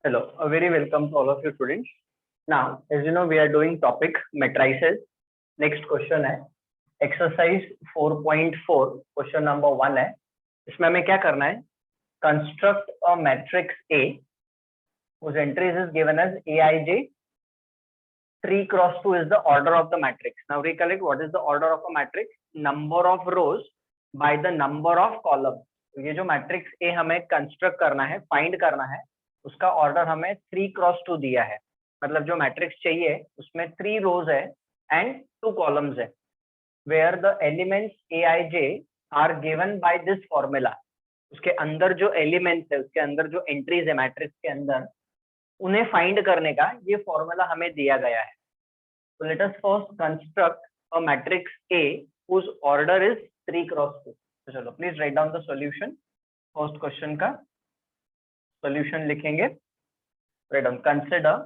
Hello, a very welcome to all of you students. Now, as you know, we are doing topic matrices. Next question है exercise 4.4 question number 1 है. इसमें हमें क्या करना है? Construct a matrix A whose entries is given as Aij. 3 cross 2 is the order of the matrix. Now recollect what is the order of a matrix? Number of rows by the number of columns. तो ये जो matrix A हमें construct करना है, find करना है, उसका order हमें 3 क्रॉस 2 दिया है. मतलब जो मैट्रिक्स चाहिए उसमें 3 रोज है एंड 2 कॉलम्स है, where the elements A I J are given by this formula. उसके अंदर जो एलिमेंट्स है, उसके अंदर जो एंट्रीज है मैट्रिक्स के अंदर, उन्हें फाइंड करने का ये फॉर्मूला हमें दिया गया है. So let us first construct a matrix A whose order is 3 cross 2. तो चलो please write down the solution. First question का सॉल्यूशन लिखेंगे. Write down. Consider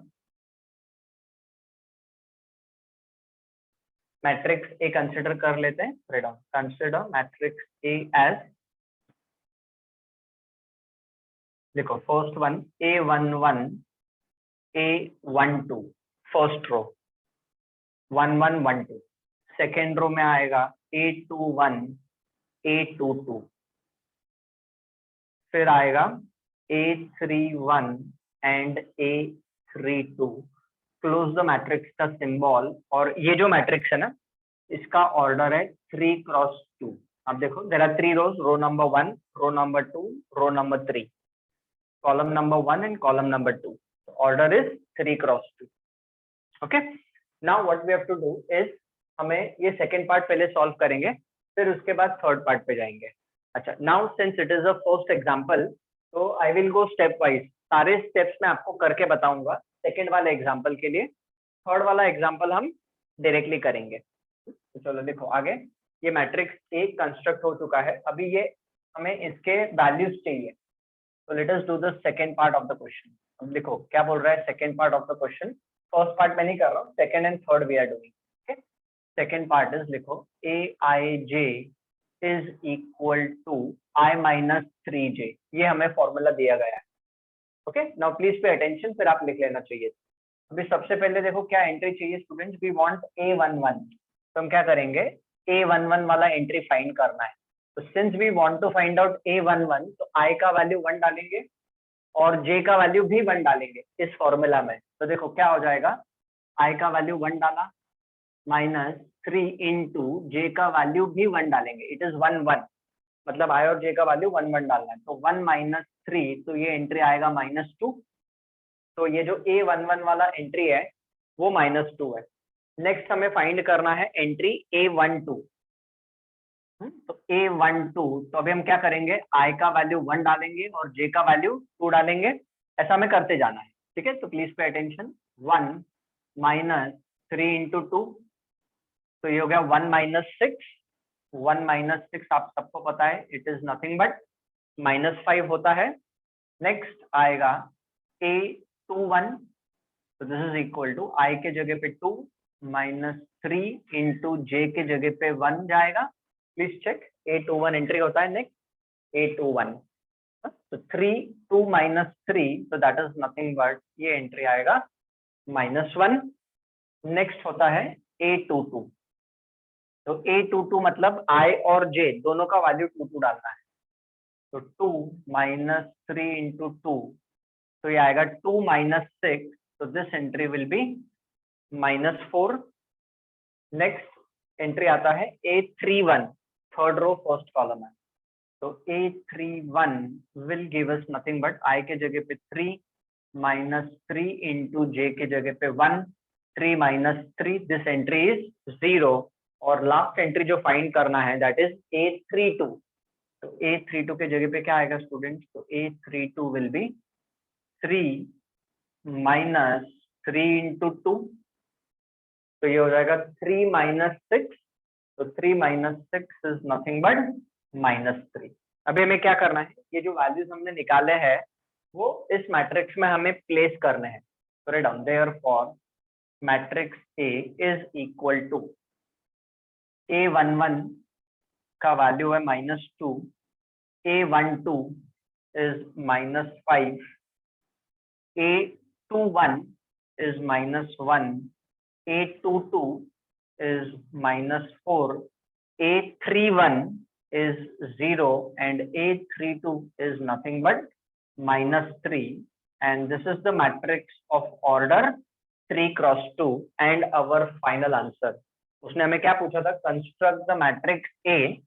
matrix A consider कर लेते हैं. Write down. Consider matrix A as, देखो first one A11 A12 first row 1112. Second row में आएगा A21 A22. फिर आएगा A31 and A32. Close the matrix का सिंबल. और ये जो मैट्रिक्स है ना, इसका ऑर्डर है 3 क्रॉस 2. अब देखो there are 3 rows, row number 1, row number 2, row number 3, column number 1 and column number 2. Order is 3 cross 2. Okay. Now what we have to do is, हमें ये सेकंड पार्ट पहले सॉल्व करेंगे, फिर उसके बाद थर्ड पार्ट पे जाएंगे. अच्छा, now since it is a first example, तो I will go step wise. सारे स्टेप्स मैं आपको करके बताऊंगा सेकंड वाले एग्जांपल के लिए. थर्ड वाला एग्जांपल हम डायरेक्टली करेंगे. तो चलो देखो आगे. ये मैट्रिक्स ए कंस्ट्रक्ट हो चुका है. अभी ये हमें इसके वैल्यूज चाहिए. तो let us do the second part of the question. अब देखो क्या बोल रहा है second part of the question. First part में नहीं कर रहा हूँ, second and third we are doing. Okay. Second part is, लिखो Aij is equal to I minus 3j. ये हमें फॉर्मूला दिया गया है. Okay. Now please pay attention, फिर आप लिख लेना चाहिए. अभी सबसे पहले देखो क्या एंट्री चाहिए स्टूडेंट्स. We want A11. तो हम क्या करेंगे, A11 वाला एंट्री फाइंड करना है. तो since we want to find out A11, तो I का वैल्यू 1 डालेंगे और J का वैल्यू भी 1 डालेंगे इस फॉर्मूला में. तो देखो क्या हो जाएगा, I का वैल्यू 1 डाला माइनस 3 इंटू J का वैल्यू भी 1 डालेंगे. इट इज 1 1, मतलब I और J का वैल्यू 1 1 डालना है. तो 1 माइनस 3, तो ये एंट्री आएगा -2. तो ये जो A11 वाला एंट्री है वो -2 है. नेक्स्ट हमें फाइंड करना है एंट्री A12. तो A12, तो अभी हम क्या करेंगे, I का वैल्यू 1 डालेंगे और J का वैल्यू 2 डालेंगे. ऐसा हमें करते जाना है. ठीक है. तो please pay attention. 1 minus 3 into 2, तो ये हो गया 1 माइनस 6. 1 माइनस 6 आप सबको पता है इट इज नथिंग बट -5 होता है. नेक्स्ट आएगा A21. तो this is equal to I के जगह पे 2 माइनस 3 इंटू J के जगह पे 1 जाएगा. Please check. A21 एंट्री होता है. नेक्स्ट A21, तो 3 2 माइनस 3, तो दैट इज नथिंग बट ये एंट्री आएगा -1. नेक्स्ट होता है A22. तो A22 मतलब I और J दोनों का वैल्यू 2 2 डालना है. तो 2 माइनस 3 इंटू 2, तो ये आएगा 2 माइनस 6. तो this entry will be -4. Next entry आता है A31, third row first column है. तो A31 will give us nothing but I के जगह पे 3 माइनस 3 इंटू J के जगह पे 1, 3 माइनस 3, दिस एंट्री इज 0. और लास्ट एंट्री जो फाइंड करना है दैट इज A32. तो A32 के जगह पे क्या आएगा स्टूडेंट्स. तो A32 will be 3 minus 3 into 2, तो ये हो जाएगा 3 माइनस 6. तो 3 माइनस 6 इज नथिंग बट -3. अभी हमें क्या करना है, ये जो वैल्यूज हमने निकाले हैं वो इस मैट्रिक्स में हमें प्लेस करने हैं. तो write down. Therefore matrix A is equal to A11 का वैल्यू है -2, A12 is -5, A21 is -1, A22 is -4, A31 is 0, and A32 is nothing but -3. And this is the matrix of order 3 cross 2 and our final answer. उसने हमें क्या पूछा था? Construct the matrix A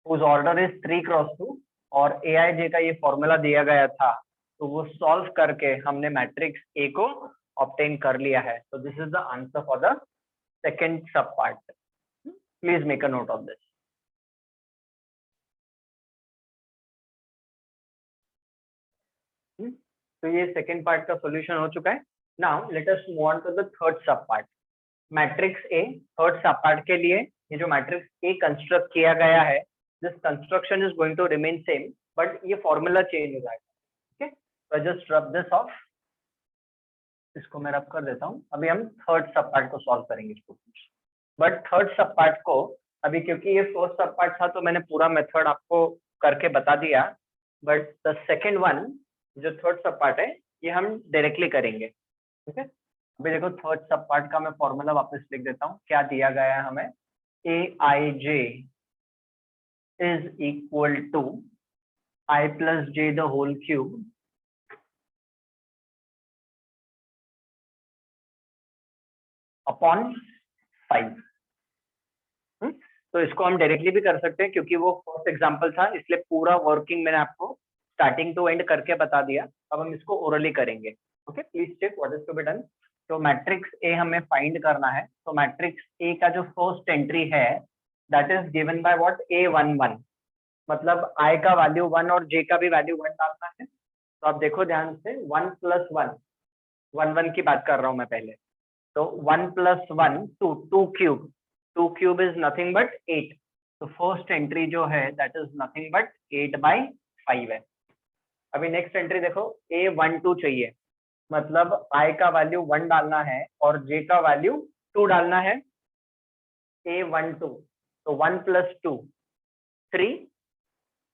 whose order is 3 cross 2 और AIJ का ये formula दिया गया था, तो वो सॉल्व करके हमने मैट्रिक्स A को ऑब्टेन कर लिया है. So this is the answer for the second sub part. Please make a note of this. तो ये सेकेंड पार्ट का सॉल्यूशन हो चुका है. Now let us move on to the third sub part. Matrix A third sub part के लिए ये जो मैट्रिक्स ए कंस्ट्रक्ट किया गया है, this construction is going to remain same, but ये फॉर्मूला चेंज हो जाएगा. ओके, तो जस्ट रब दिस ऑफ. इसको मैं रब कर देता हूँ. अभी हम थर्ड सब पार्ट को सॉल्व करेंगे students. But third sub part को अभी, क्योंकि ये फोर्थ सब पार्ट था, तो मैंने पूरा मेथड आपको करके बता दिया. बट द सेकेंड वन, जो थर्ड सब पार्ट है, ये हम डायरेक्टली करेंगे. ठीक है, अभी देखो थर्ड सब पार्ट का मैं फॉर्मूला वापस लिख देता हूँ. क्या दिया गया है हमें? AIJ is equal to I plus J the whole cube upon 5. तो इसको हम डायरेक्टली भी कर सकते हैं, क्योंकि वो फर्स्ट एग्जांपल था, इसलिए पूरा वर्किंग मैंने आपको स्टार्टिंग टू एंड करके बता दिया. अब हम इसको ओरली करेंगे. Okay, please check what is to be done. तो मैट्रिक्स ए हमें फाइंड करना है. तो मैट्रिक्स ए का जो फर्स्ट एंट्री है, that is given by what? A11. मतलब आई का वैल्यू 1 और जे का भी वैल्यू 1 डालना है. तो आप देखो ध्यान से, 1 + 1, 1 की बात कर रहा हूं मैं पहले. तो 1 + 1 2, 2 क्यूब इज नथिंग बट 8. तो फर्स्ट एंट्री जो है, दैट इज नथिंग बट 8/5 है. अभी नेक्स्ट एंट्री देखो, A12 चाहिए. मतलब I का वैल्यू 1 डालना है और J का वैल्यू 2 डालना है. A12, तो 1 + 2 3,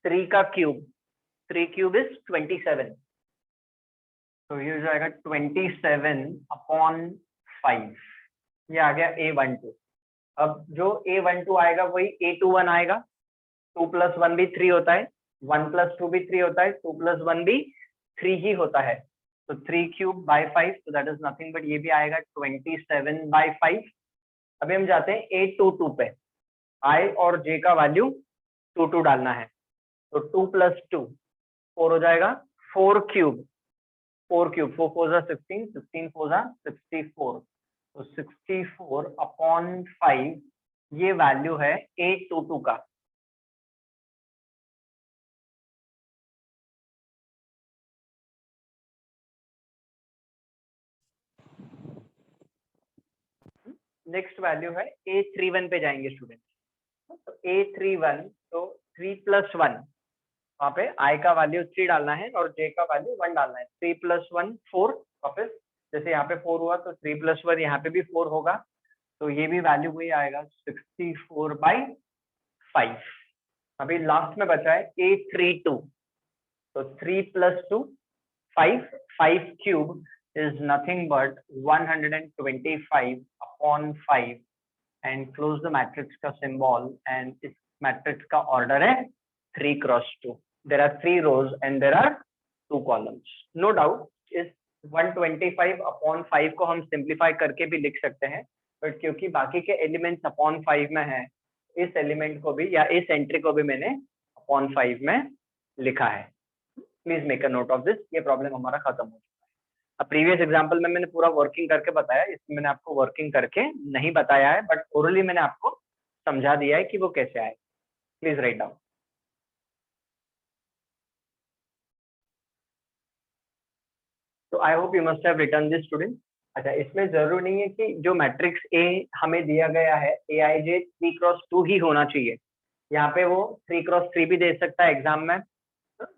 3 का क्यूब, 3 क्यूब इज 27. तो ये हो जाएगा 27/5. ये आ गया A12. अब जो A12 आएगा वही A21 आएगा. 2 + 1 भी 3 होता है, 1 + 2 भी 3 होता है, 2 + 1 भी 3 ही होता है. तो 3³/5, तो दैट इज नथिंग बट ये भी आएगा 27/5. अभी हम जाते हैं A22 पे. I और J का वैल्यू 2 डालना है. तो 2 + 2 4 हो जाएगा. 4³ 4 4 × 16, 16 4 64. तो 64/5 ये वैल्यू है A22 का. नेक्स्ट वैल्यू है A31 पे जाएंगे स्टूडेंट. तो A31, तो 3 + 1, वहाँ पे I का वैल्यू 3 डालना है और J का वैल्यू 1 डालना है. 3 + 1 4. वापस जैसे यहाँ पे 4 हुआ, तो 3 + 1 यहाँ पे भी 4 होगा. तो ये भी वैल्यू वही आएगा 64/5. अभी लास्ट में बचा है A32. तो 3 + 2 5, 5³ is nothing but 125/5 and close the matrix का symbol. and इस matrix का order है 3 × 2. there are 3 rows and there are 2 columns. no doubt इस 125/5 को हम सिंप्लीफाई करके भी लिख सकते हैं, बट क्योंकि बाकी के एलिमेंट्स अपॉन 5 में है, इस एलिमेंट को भी या इस एंट्री को भी मैंने अपॉन 5 में लिखा है. Please make a note of this. ये प्रॉब्लम हमारा खत्म हो चुका है. अब प्रीवियस एग्जांपल में मैंने पूरा वर्किंग करके बताया, इसमें मैंने आपको वर्किंग करके नहीं बताया है, बट ओरली मैंने आपको समझा दिया है कि वो कैसे आए. Please write down. तो I hope you must have written this student. अच्छा, इसमें जरूरी नहीं है कि जो मैट्रिक्स ए हमें दिया गया है AIJ 3 × 2 ही होना चाहिए. यहाँ पे वो 3 × 3 भी दे सकता है एग्जाम में.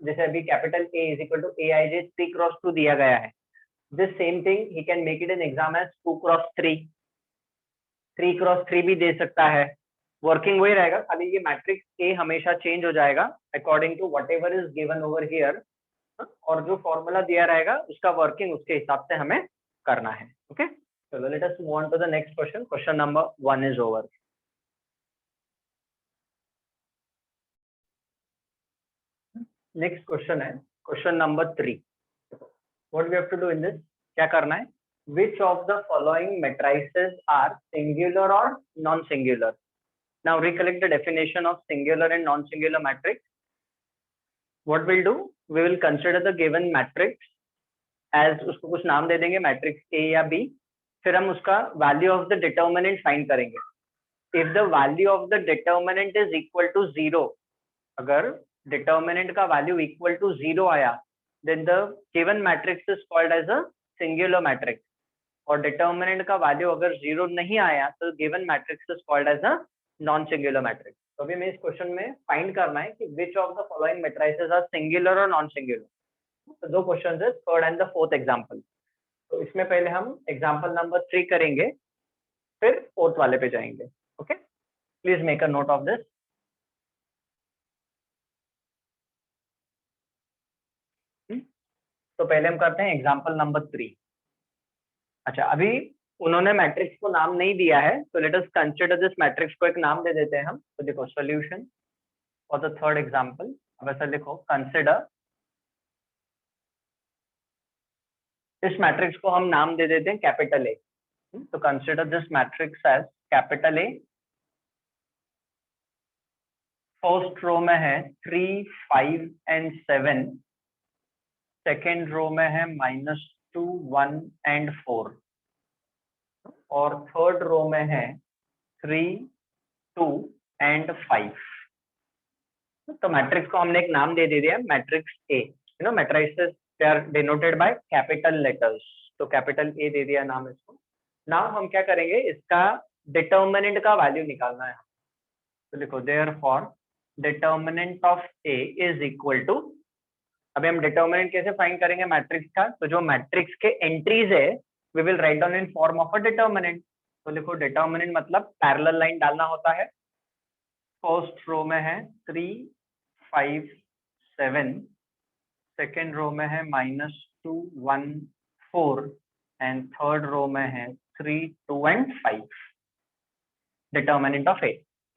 जैसे अभी कैपिटल A = AIJ 3 × 2 दिया गया है. This same thing he can make it in exam as 2 × 3, 3 × 3 भी दे सकता है. वर्किंग वही रहेगा, खाली ये मैट्रिक्स ए हमेशा चेंज हो जाएगा according to whatever is given over here. और जो फॉर्मूला दिया रहेगा उसका वर्किंग उसके हिसाब से हमें करना है। ओके, चलो let us move on to the next question. Question number 1 is over. Next question है question number 3। What we have to do in this, क्या करना है? Which of the following matrices are singular और non singular? Now recollect the definition of singular and non singular matrix. What will do, we will consider the given matrix as, उसको कुछ नाम दे देंगे, matrix A या B. फिर हम उसका value of the determinant find करेंगे। If the value of the determinant is equal to 0, अगर डिटर्मिनेंट का वैल्यू इक्वल टू 0 आया, then the given matrix is called as a singular matrix. और determinant का वैल्यू अगर 0 नहीं आया तो given matrix is called as a non singular matrix. तो अभी हमें इस क्वेश्चन में फाइंड करना है कि which of the following matrices are singular और नॉन सिंगुलर। तो दो क्वेश्चंस है, third and the fourth example. तो इसमें पहले हम एग्जांपल नंबर 3 करेंगे, फिर फोर्थ वाले पे जाएंगे। Okay, please make a note of this. तो पहले हम करते हैं एग्जांपल नंबर 3। अच्छा, अभी उन्होंने मैट्रिक्स को नाम नहीं दिया है, तो let us consider this matrix को एक नाम दे देते हैं हम। तो देखो, solution for the third example. अब ऐसा लिखो, कंसीडर, इस मैट्रिक्स को हम नाम दे देते हैं कैपिटल ए। तो consider this matrix as capital A. First row में है 3, 5 एंड 7। सेकेंड रो में है -2, 1 एंड 4। और थर्ड रो में है 3, 2 एंड 5। तो मैट्रिक्स को हमने एक नाम दे दिया, matrix A. You know matrices they are denoted by capital letters, तो कैपिटल ए दे दिया नाम इसको। नाउ हम क्या करेंगे, इसका डिटर्मिनेंट का वैल्यू निकालना है। तो लिखो, therefore determinant of A is equal to, अभी हम डिटर्मिनेंट कैसे फाइंड करेंगे मैट्रिक्स का? तो जो मैट्रिक्स के एंट्रीज है we will write down in form of a determinant. तो लिखो, डिटर्मिनेंट मतलब पैरेलल लाइन डालना होता है। फर्स्ट रो में है 3, 5, 7। सेकेंड रो में है -2, 1, 4 एंड थर्ड रो में है 3, 2 and 5। Determinant of A,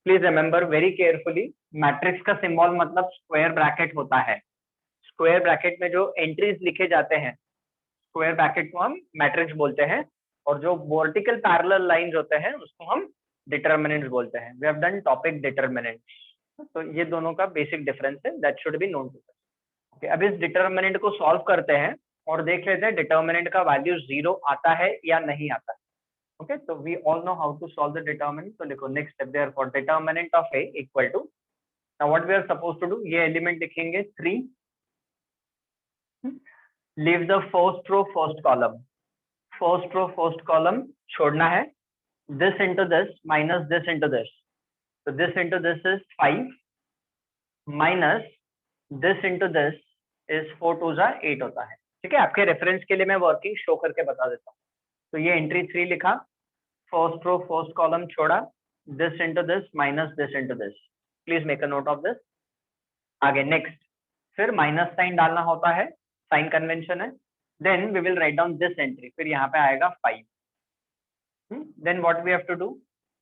please remember very carefully, matrix का सिंबल मतलब स्क्वायर ब्रैकेट होता है। स्क्वायर ब्रैकेट में जो एंट्रीज लिखे जाते हैं, स्क्वायर ब्रैकेट को हम मैट्रिक्स बोलते हैं, और जो वर्टिकल पैरेलल लाइंस होते हैं उसको हम डिटर्मिनेंट्स बोलते हैं। We have done topic determinants. तो ये दोनों का बेसिक डिफरेंस है, that should be known to us. Okay, अब इस डिटर्मिनेंट को सॉल्व करते हैं और देख लेते हैं डिटर्मिनेंट का वैल्यू 0 आता है या नहीं आता है। ओके, तो we all know how to solve the determinant. तो देखो, next step, therefore determinant of A equal to, now what we are suppose to do, ये एलिमेंट लिखेंगे 3, leave the first row first column. First row first column छोड़ना है। This into this minus this into this, तो this into this is 5 minus this into this is 4 2 जा 8 होता है। ठीक है, आपके रेफरेंस के लिए मैं वर्किंग शो करके बता देता हूँ। तो ये एंट्री 3 लिखा, फर्स्ट रो फर्स्ट कॉलम छोड़ा, this into this minus this into this. Please make a note of this. आगे नेक्स्ट, फिर माइनस साइन डालना होता है, साइन कन्वेंशन है। Then we will write down this entry, फिर यहाँ पे आएगा 5। Then what we have to do,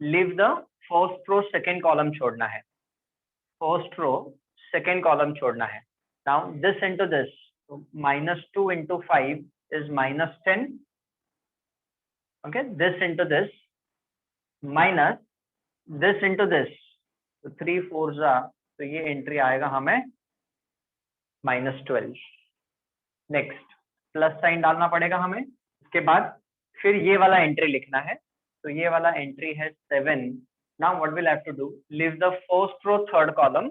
leave the first row second column छोड़ना है। फर्स्ट रो सेकेंड कॉलम छोड़ना है। Now this into this, -2 into 5 is -10। Okay, this into this minus this into this, तो 3 4 जा, तो ये एंट्री आएगा हमें -12। नेक्स्ट, प्लस साइन डालना पड़ेगा हमें। उसके बाद फिर ये वाला एंट्री लिखना है, तो ये वाला एंट्री है 7। Now what will have to do, leave the first row third column,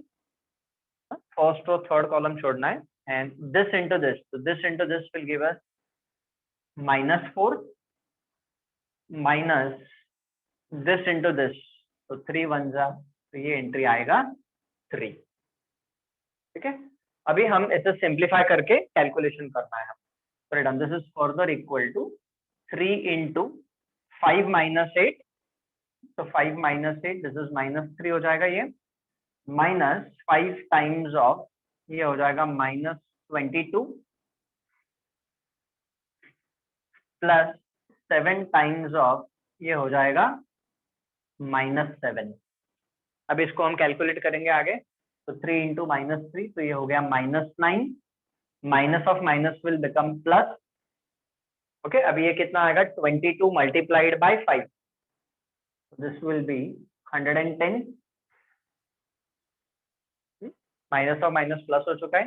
first row third column छोड़ना है, एंड दिस इंटू दिस, तो this into this will give us -4 minus this into this, तो 3 1 जा, तो ये entry आएगा 3। ठीक है, अभी हम इसे सिंप्लीफाई करके कैलकुलेशन करना है। This is further equal to 3 into 5 minus 8, तो 5 माइनस 8 दिस इज -3 हो जाएगा ये, माइनस 5 टाइम्स ऑफ, ये हो जाएगा 22 प्लस 7 टाइम्स ऑफ ये हो जाएगा -7। अब इसको हम कैलकुलेट करेंगे आगे, तो 3 इंटू -3, तो ये हो गया -9, minus of minus will become plus. Okay, अब ये कितना आएगा 22 multiplied by 5, this will B 110। Minus of minus plus हो चुका है,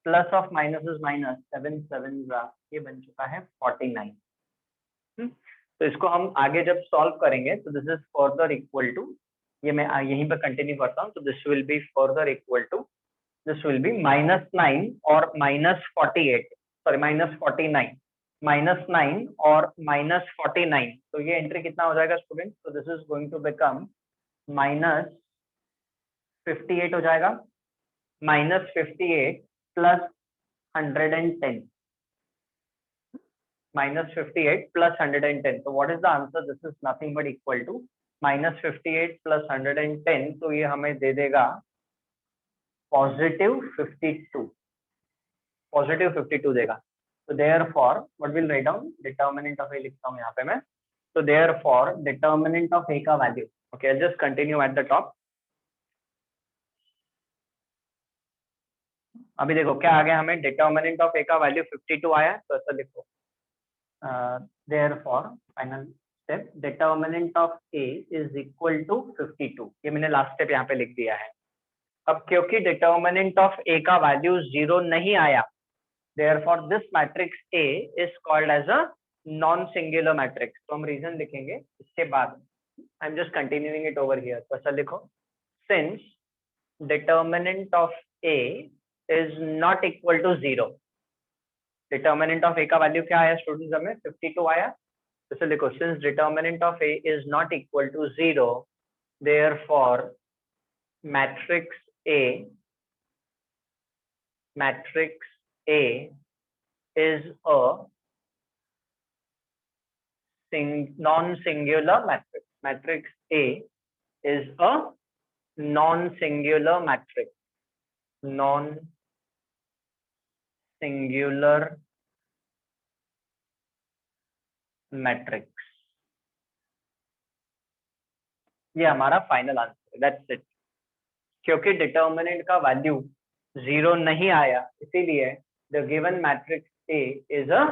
plus of minus is minus, 7 7 ये बन चुका है 49। तो इसको हम आगे जब सॉल्व करेंगे तो this is further equal to, ये मैं यहीं पर कंटिन्यू करता हूँ, तो this will be further equal to, this will be -9 और -48, सॉरी -49, -9 और -49, तो ये एंट्री कितना हो जाएगा स्टूडेंट, तो this is going to become -58 हो जाएगा, -58 प्लस 110, -58 plus 110, तो what is the answer? This is nothing but equal to -58 plus 110, तो ये हमें दे देगा +52, +52 देगा। तो therefore what will write down, determinant of A लिखता हूँ यहाँ पे मैं, तो therefore determinant of A का value, okay, I'll just continue at the top। अभी देखो क्या आ गया हमें, determinant of A का वैल्यू 52 आया, तो ऐसा लिखो, therefore final step, determinant of A is equal to 52, ये मैंने लास्ट स्टेप यहाँ पे लिख दिया है। अब क्योंकि determinant of A का वैल्यू 0 नहीं आया, therefore this matrix A is called as a non singular matrix, तो हम रीजन लिखेंगे इसके बाद, I am just continuing it over here, तो ऐसा लिखो, since determinant of A is not equal to 0, determinant of A का वैल्यू क्या आया स्टूडेंट्स, हमें 52 आया, तो लिखो, since determinant of A is not equal to 0, therefore matrix A is a non singular matrix, matrix A is a non singular matrix, non singular matrix, ये हमारा final answer है, दैट्स इट। क्योंकि determinant का value 0 नहीं आया, इसीलिए the given matrix A is a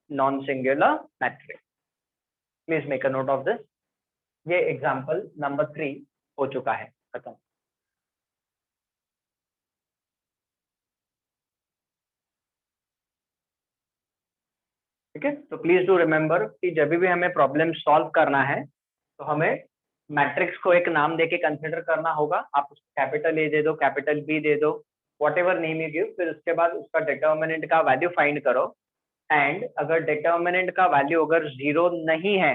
non singular matrix. Please make a note of this. ये example number 3 हो चुका है, खत्म। ठीक है, तो प्लीज डू रिमेम्बर कि जब भी हमें प्रॉब्लम सॉल्व करना है तो हमें मैट्रिक्स को एक नाम देके कंसिडर करना होगा। आप उसको कैपिटल ए दे दो, कैपिटल बी दे दो, whatever name you give, फिर उसके बाद उसका डिटर्मिनेंट का वैल्यू फाइंड करो, एंड अगर डिटर्मिनेंट का वैल्यू अगर 0 नहीं है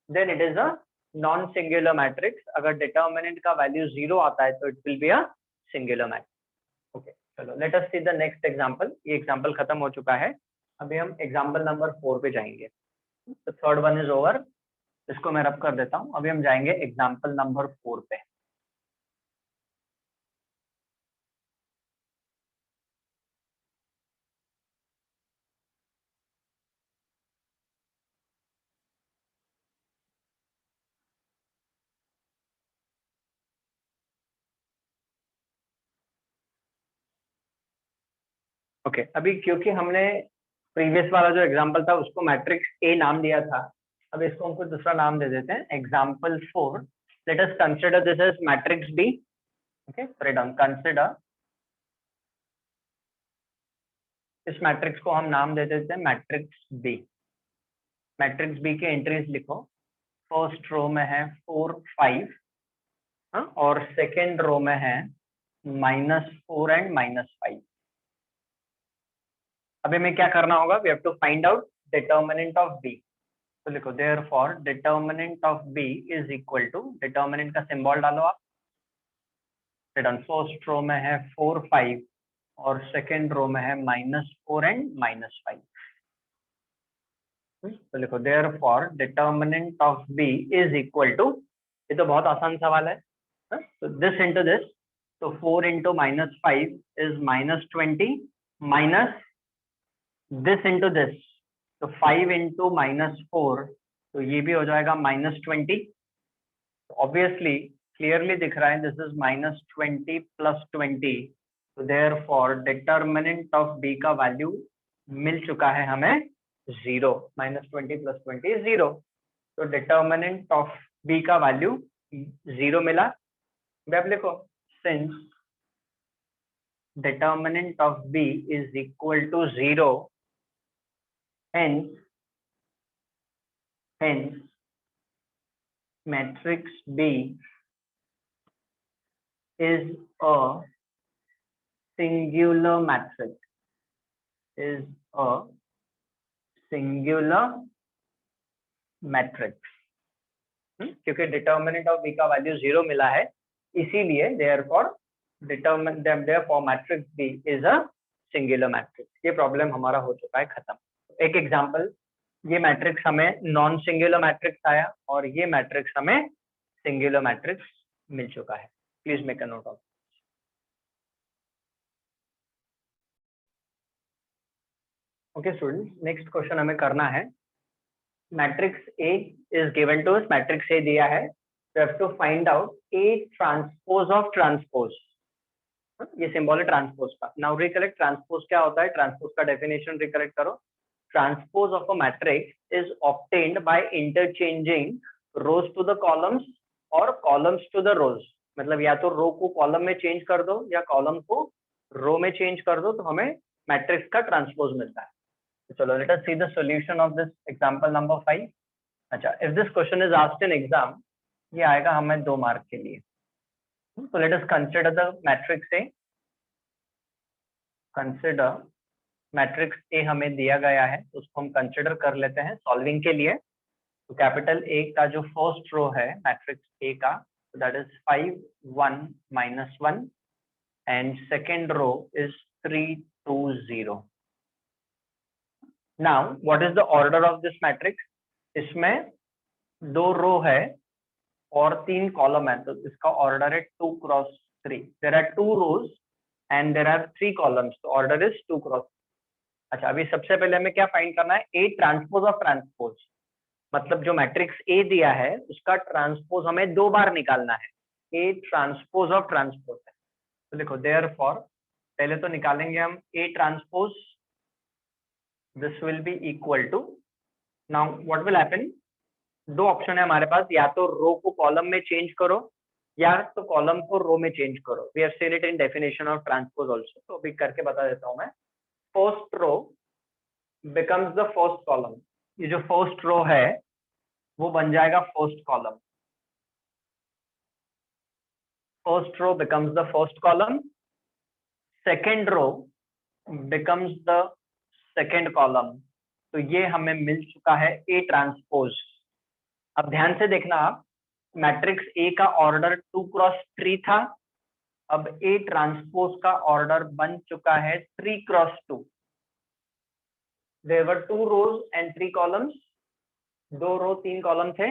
then it is a non singular matrix, अगर डिटर्मिनेंट का वैल्यू 0 आता है तो it will be a singular matrix. Okay, चलो let us see the next example. ये एग्जांपल खत्म हो चुका है, अभी हम एग्जांपल नंबर 4 पे जाएंगे। तो थर्ड वन इज ओवर, इसको मैं रब कर देता हूँ, अभी हम जाएंगे एग्जांपल नंबर 4 पे। ओके, अभी क्योंकि हमने प्रीवियस वाला जो एग्जांपल था उसको मैट्रिक्स ए नाम दिया था, अब इसको हम कुछ दूसरा नाम दे देते हैं, example 4। Let us consider this as matrix B. Okay, write down, consider इस मैट्रिक्स को हम नाम दे देते हैं मैट्रिक्स बी। मैट्रिक्स बी के एंट्रीज लिखो, फर्स्ट रो में है 4 5, और सेकेंड रो में है -4 एंड -5। अभी हमें क्या करना होगा, we have to find out determinant of B. तो लिखो, therefore determinant of B is equal to, determinant का सिंबल डालो आप, फर्स्ट रो में है 4 5 और सेकेंड रो में है -4 एंड -5। तो लिखो, therefore determinant of B is equal to, ये तो बहुत आसान सवाल है, तो दिस इंटू दिस, तो 4 into -5 is -20 minus this into this, तो 5 इंटू -4, तो ये भी हो जाएगा -20। ऑब्वियसली क्लियरली दिख रहा है दिस इज -20 + 20, तो देयरफॉर डिटर्मिनेंट ऑफ बी का वैल्यू मिल चुका है हमें 0। -20 + 20 is 0, तो डिटर्मिनेंट ऑफ बी का वैल्यू 0 मिला। अब लिखो since determinant of B is equal to 0, hence matrix B is a singular matrix, is a singular matrix। क्योंकि determinant of B का वैल्यू 0 मिला है, इसीलिए therefore matrix B is a singular matrix। ये प्रॉब्लम हमारा हो चुका है खत्म। एक एग्जांपल, ये मैट्रिक्स हमें नॉन सिंगुलर मैट्रिक्स आया और ये मैट्रिक्स हमें सिंगुलर मैट्रिक्स मिल चुका है। Please make a note of. Okay students, next question हमें करना है। Matrix A is given to us, matrix A दिया है, we have to find out A transpose of transpose. ये सिंबल है ट्रांसपोज का। नाउ रिकलेक्ट ट्रांसपोज क्या होता है, ट्रांसपोज का डेफिनेशन रिकलेक्ट करो। Transpose of a matrix is obtained by interchanging rows to the columns और कॉलम्स टू द रोज। मतलब या तो रो को कॉलम में चेंज कर दो या कॉलम को रो में चेंज कर दो, तो हमें मैट्रिक्स का ट्रांसपोज मिलता है। तो चलो let us see the solution of this example number 5। अच्छा, if this question is asked in exam, ये आएगा हमें 2 मार्क के लिए। So let us consider the matrix A. Consider matrix A हमें दिया गया है, उसको हम कंसिडर कर लेते हैं सॉल्विंग के लिए। तो कैपिटल A का जो फर्स्ट रो है मैट्रिक्स A का, that is 5 1 -1 and second row is 3 2 0। Now what is the order of this matrix? इसमें 2 रो है और 3 कॉलम है, तो इसका ऑर्डर है 2 cross 3। There are 2 rows and there are 3 columns, तो ऑर्डर इज 2 क्रॉस। अच्छा, अभी सबसे पहले हमें क्या फाइंड करना है? A transpose of transpose. मतलब जो मैट्रिक्स ए दिया है उसका ट्रांसपोज हमें 2 बार निकालना है। ए ट्रांसपोज ऑफ ट्रांसपोज है, तो देखो देयरफॉर पहले तो निकालेंगे हम A transpose, this will be equal to, now what will happen, 2 option है हमारे पास, या तो रो को कॉलम में चेंज करो या तो कॉलम को रो में चेंज करो। We have seen it in definition of transpose also, तो अभी करके बता देता हूं मैं। First row becomes the first column, ये जो फर्स्ट रो है वो बन जाएगा first column. First row becomes the first column, second row becomes the second column. तो ये हमें मिल चुका है ए ट्रांसपोज। अब ध्यान से देखना आप, मैट्रिक्स ए का ऑर्डर 2 क्रॉस 3 था, अब ए ट्रांसपोज का ऑर्डर बन चुका है 3 cross 2। There were 2 rows and 3 columns, 2 row 3 column थे।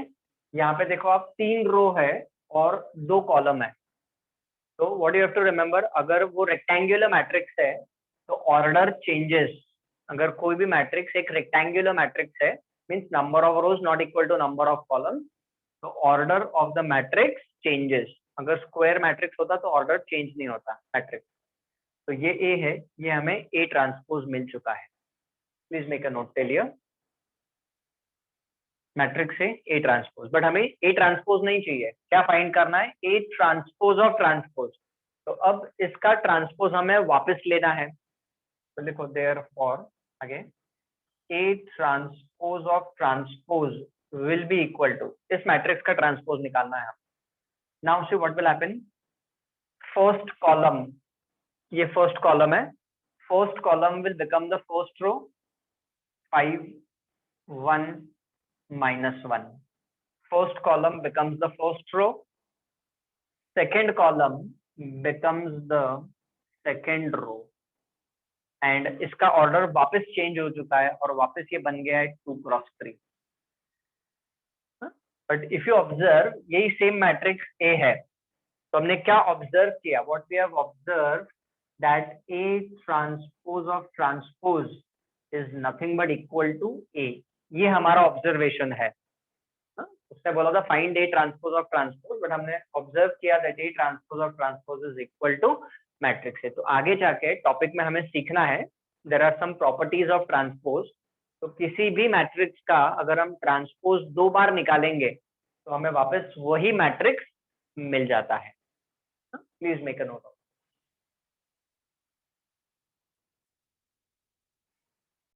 यहाँ पे देखो आप 3 रो है और 2 कॉलम है। तो what you have to remember, अगर वो रेक्टेंगुलर मैट्रिक्स है तो ऑर्डर चेंजेस। अगर कोई भी मैट्रिक्स एक रेक्टेंगुलर मैट्रिक्स है, means number of rows not equal to number of column, तो order of the matrix changes. अगर स्क्वायर मैट्रिक्स होता तो ऑर्डर चेंज नहीं होता मैट्रिक्स। तो ये ए है, ये हमें ए ट्रांसपोज मिल चुका है। Please make a note tell here, matrix से ए ट्रांसपोज, बट हमें ए ट्रांसपोज नहीं चाहिए, क्या फाइंड करना है? A transpose of transpose. तो अब इसका ट्रांसपोज हमें वापस लेना है, तो लिखो therefore again A transpose of transpose will be equal to, इस मैट्रिक्स का ट्रांसपोज निकालना है। Now see what will happen, first column, ये फर्स्ट कॉलम है, first column will become the first row, 5 1 -1। First column becomes the first row, second column becomes the second row, and इसका order वापस change हो चुका है और वापस ये बन गया है 2 cross 3। But if you observe, यही सेम मैट्रिक्स ए है, तो हमने क्या ऑब्जर्व किया? What we have observe, that A transpose of transpose is nothing but equal to A. ये हमारा ऑब्जर्वेशन है. उसने बोला था find A transpose of transpose, but हमने ऑब्जर्व किया that A transpose of transpose is equal to matrix है. तो आगे जाके टॉपिक में हमें सीखना है there are some properties of transpose. तो किसी भी मैट्रिक्स का अगर हम ट्रांसपोज 2 बार निकालेंगे तो हमें वापस वही मैट्रिक्स मिल जाता है. Please make a note.